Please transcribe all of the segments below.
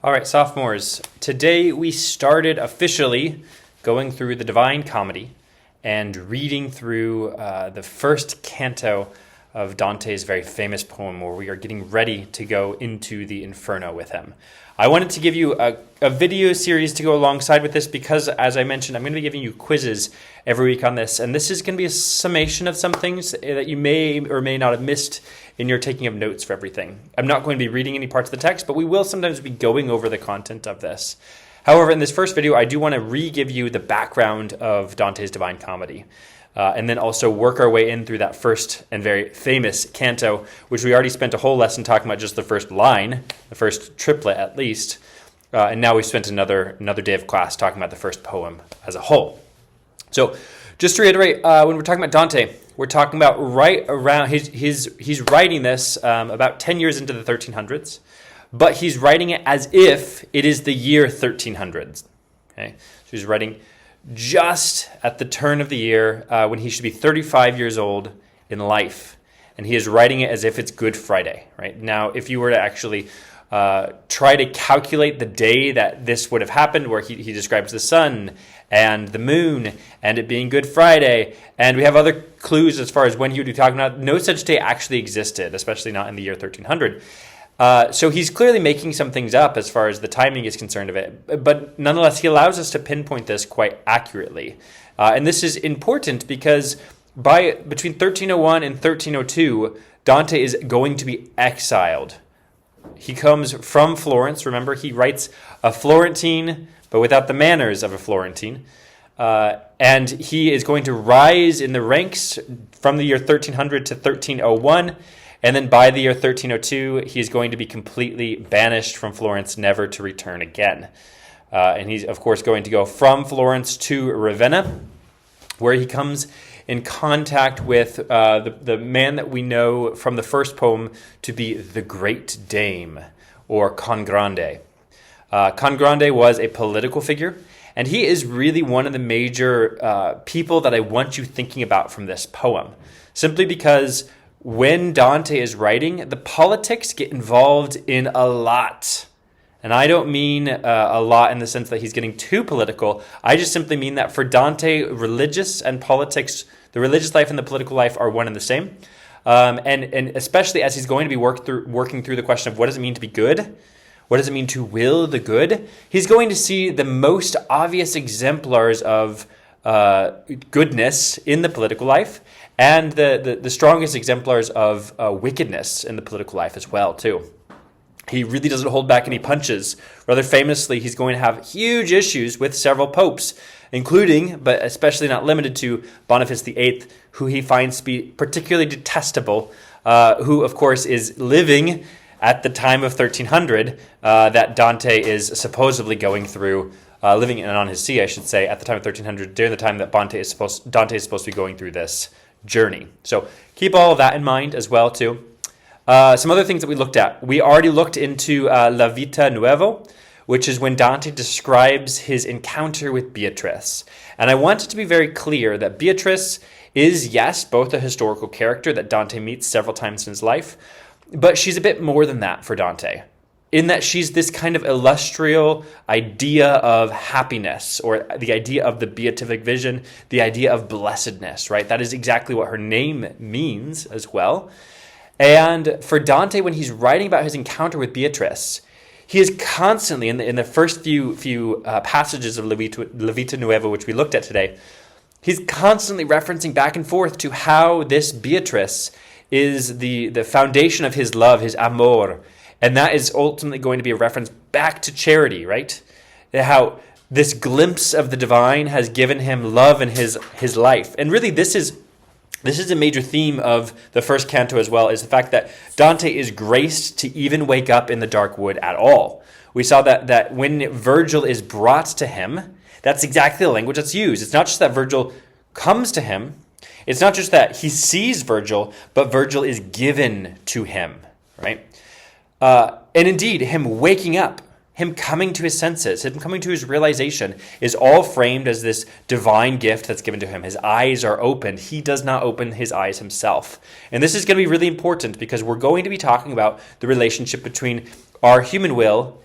All right, sophomores, today we started officially going through the Divine Comedy and reading through the first canto of Dante's very famous poem, where we are getting ready to go into the Inferno with him. I wanted to give you a video series to go alongside with this because, as I mentioned, I'm going to be giving you quizzes every week on this, and this is going to be a summation of some things that you may or may not have missed in your taking of notes for everything. I'm not going to be reading any parts of the text, but we will sometimes be going over the content of this. However, in this first video, I do want to re-give you the background of Dante's Divine Comedy. And then also work our way in through that first and very famous canto, which we already spent a whole lesson talking about just the first line, the first triplet at least. And now we've spent another day of class talking about the first poem as a whole. So just to reiterate, when we're talking about Dante, we're talking about right around, he's writing this about 10 years into the 1300s, but he's writing it as if it is the year 1300s. Okay, so he's writing just at the turn of the year when he should be 35 years old in life. And he is writing it as if it's Good Friday, right? Now, if you were to actually try to calculate the day that this would have happened, where he describes the sun and the moon and it being Good Friday, and we have other clues as far as when he would be talking about, no such day actually existed, especially not in the year 1300. So he's clearly making some things up as far as the timing is concerned of it. But nonetheless, he allows us to pinpoint this quite accurately. And this is important because between 1301 and 1302, Dante is going to be exiled. He comes from Florence. Remember, he writes a Florentine, but without the manners of a Florentine. And he is going to rise in the ranks from the year 1300 to 1301. And then by the year 1302, he's going to be completely banished from Florence, never to return again. And he's, of course, going to go from Florence to Ravenna, where he comes in contact with the man that we know from the first poem to be the Great Dame, or Con Grande. Con Grande was a political figure, and he is really one of the major people that I want you thinking about from this poem, simply because when Dante is writing, the politics get involved in a lot. And I don't mean a lot in the sense that he's getting too political. I just simply mean that for Dante, religious and politics, the religious life and the political life are one and the same. And especially as he's going to be working through the question of what does it mean to be good? What does it mean to will the good? He's going to see the most obvious exemplars of goodness in the political life, and the strongest exemplars of wickedness in the political life as well, too. He really doesn't hold back any punches. Rather famously, he's going to have huge issues with several popes, including, but especially not limited to, Boniface VIII, who he finds to be particularly detestable, who, of course, is living at the time of 1300 that Dante is supposedly going through, living on his see, I should say, at the time of 1300, during the time that Dante is supposed to be going through this journey. So keep all of that in mind as well, too. Some other things that we looked at. We already looked into La Vita Nuova, which is when Dante describes his encounter with Beatrice. And I wanted to be very clear that Beatrice is, yes, both a historical character that Dante meets several times in his life, but she's a bit more than that for Dante, in that she's this kind of illustrial idea of happiness, or the idea of the beatific vision, the idea of blessedness, right? That is exactly what her name means as well. And for Dante, when he's writing about his encounter with Beatrice, he is constantly, in the first few passages of La Vita Nuova, which we looked at today, he's constantly referencing back and forth to how this Beatrice is the foundation of his love, his amor. And that is ultimately going to be a reference back to charity, right? How this glimpse of the divine has given him love in his life. And really, this is a major theme of the first canto as well, is the fact that Dante is graced to even wake up in the dark wood at all. We saw that when Virgil is brought to him, that's exactly the language that's used. It's not just that Virgil comes to him. It's not just that he sees Virgil, but Virgil is given to him, right? And indeed, him waking up, him coming to his senses, him coming to his realization is all framed as this divine gift that's given to him. His eyes are opened. He does not open his eyes himself. And this is going to be really important because we're going to be talking about the relationship between our human will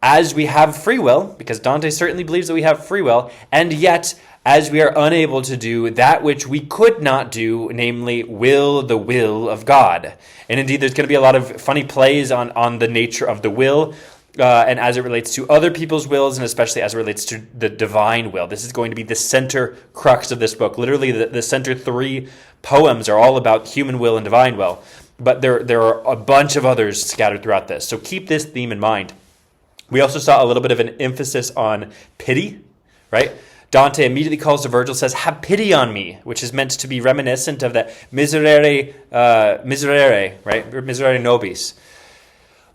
as we have free will, because Dante certainly believes that we have free will, and yet as we are unable to do that which we could not do, namely will the will of God. And indeed, there's going to be a lot of funny plays on the nature of the will, and as it relates to other people's wills, and especially as it relates to the divine will. This is going to be the center crux of this book. Literally, the center 3 poems are all about human will and divine will. But there are a bunch of others scattered throughout this. So keep this theme in mind. We also saw a little bit of an emphasis on pity, right? Dante immediately calls to Virgil, says, "Have pity on me," which is meant to be reminiscent of the miserere, right? Miserere nobis.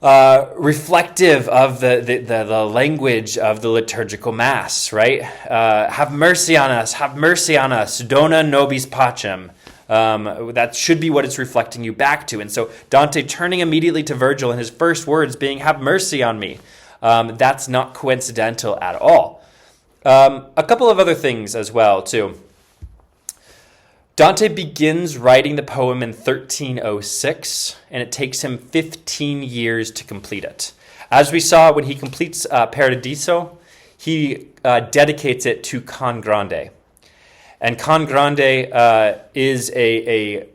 Reflective of the language of the liturgical mass, right? Have mercy on us, dona nobis pacem. That should be what it's reflecting you back to. And so Dante turning immediately to Virgil and his first words being, "Have mercy on me." That's not coincidental at all. A couple of other things as well, too. Dante begins writing the poem in 1306, and it takes him 15 years to complete it. As we saw, when he completes Paradiso, he dedicates it to Can Grande. And Can Grande is a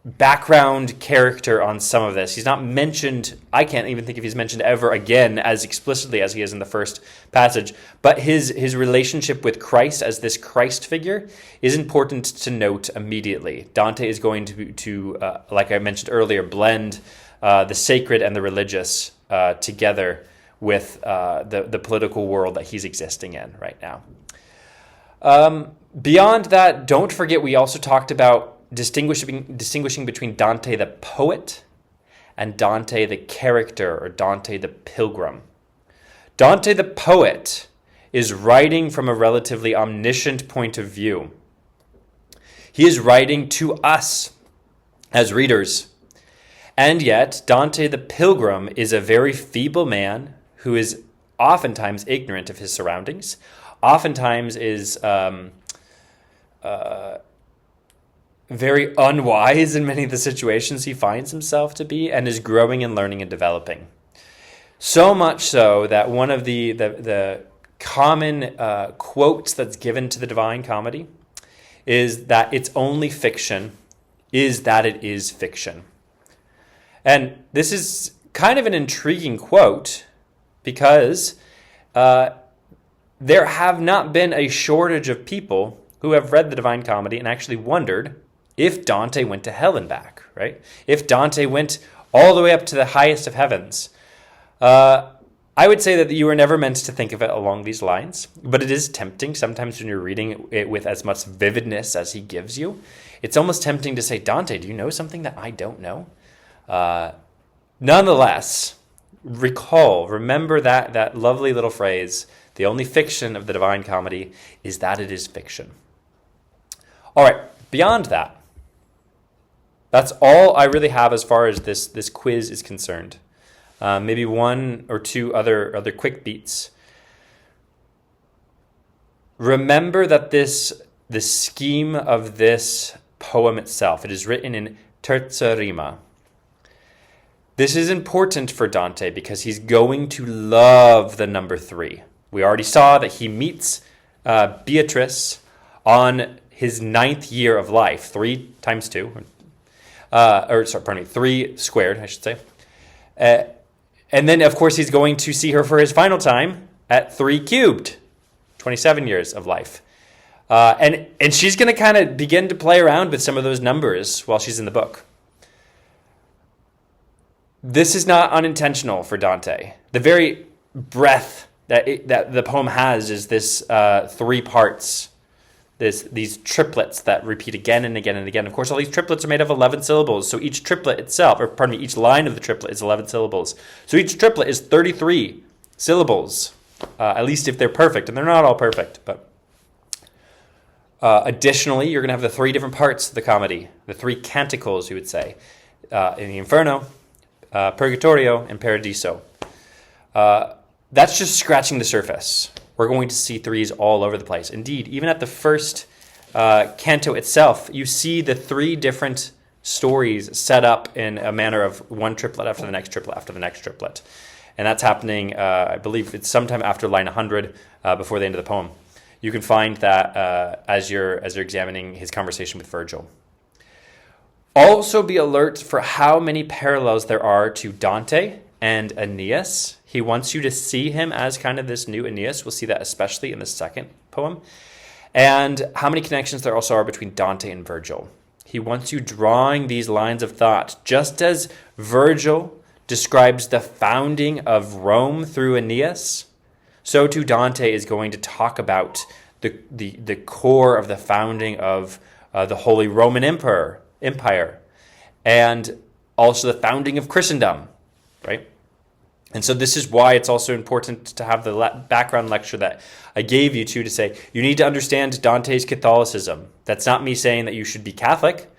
background character on some of this. He's not mentioned, I can't even think if he's mentioned ever again as explicitly as he is in the first passage, but his relationship with Christ as this Christ figure is important to note immediately. Dante is going to like I mentioned earlier, blend the sacred and the religious together with the political world that he's existing in right now. Beyond that, don't forget we also talked about distinguishing between Dante the poet and Dante the character, or Dante the pilgrim. Dante the poet is writing from a relatively omniscient point of view. He is writing to us as readers. And yet, Dante the pilgrim is a very feeble man who is oftentimes ignorant of his surroundings, oftentimes is very unwise in many of the situations he finds himself to be, and is growing and learning and developing. So much so that one of the common quotes that's given to the Divine Comedy is that its only fiction is that it is fiction. And this is kind of an intriguing quote because there have not been a shortage of people who have read the Divine Comedy and actually wondered if Dante went to hell and back, right? If Dante went all the way up to the highest of heavens. I would say that you were never meant to think of it along these lines, but it is tempting sometimes when you're reading it with as much vividness as he gives you. It's almost tempting to say, Dante, do you know something that I don't know? Nonetheless, remember that lovely little phrase, the only fiction of the Divine Comedy is that it is fiction. All right, beyond that, that's all I really have as far as this quiz is concerned. Maybe one or two other quick beats. Remember that the scheme of this poem itself, it is written in terza rima. This is important for Dante because he's going to love the number 3. We already saw that he meets Beatrice on his 9th year of life, 3 times 2. 3 squared, I should say. And then, of course, he's going to see her for his final time at 3 cubed, 27 years of life. And she's going to kind of begin to play around with some of those numbers while she's in the book. This is not unintentional for Dante. The very breath that the poem has is this 3 parts. These triplets that repeat again and again and again. Of course, all these triplets are made of 11 syllables. So each triplet itself, each line of the triplet is 11 syllables. So each triplet is 33 syllables, at least if they're perfect. And they're not all perfect. But additionally, you're going to have the 3 different parts of the comedy, the 3 canticles, you would say, in the Inferno, Purgatorio, and Paradiso. That's just scratching the surface. We're going to see 3s all over the place. Indeed, even at the first canto itself, you see the 3 different stories set up in a manner of one triplet after the next triplet after the next triplet. and that's happening, I believe it's sometime after line 100, before the end of the poem. You can find that as you're examining his conversation with Virgil. Also be alert for how many parallels there are to Dante and Aeneas. He wants you to see him as kind of this new Aeneas. We'll see that especially in the second poem. And how many connections there also are between Dante and Virgil. He wants you drawing these lines of thought. Just as Virgil describes the founding of Rome through Aeneas, so too Dante is going to talk about the core of the founding of the Holy Roman Empire, and also the founding of Christendom, right? And so this is why it's also important to have the background lecture that I gave you to say, you need to understand Dante's Catholicism. That's not me saying that you should be Catholic,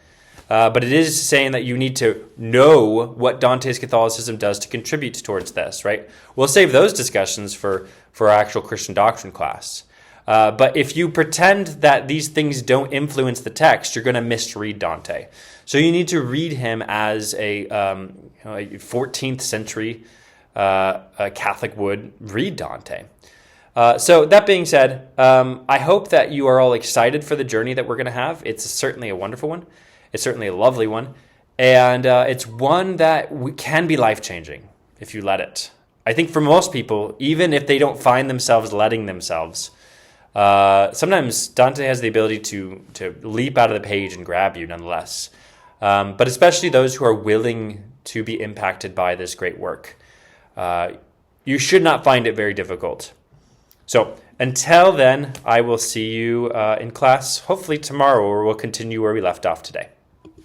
but it is saying that you need to know what Dante's Catholicism does to contribute towards this, right? We'll save those discussions for our actual Christian doctrine class. But if you pretend that these things don't influence the text, you're going to misread Dante. So you need to read him as a 14th century Catholic would read Dante. So that being said, I hope that you are all excited for the journey that we're going to have. It's certainly a wonderful one. It's certainly a lovely one. And it's one that can be life-changing if you let it. I think for most people, even if they don't find themselves letting themselves, sometimes Dante has the ability to leap out of the page and grab you nonetheless. But especially those who are willing to be impacted by this great work. You should not find it very difficult. So until then, I will see you in class hopefully tomorrow, where we'll continue where we left off today.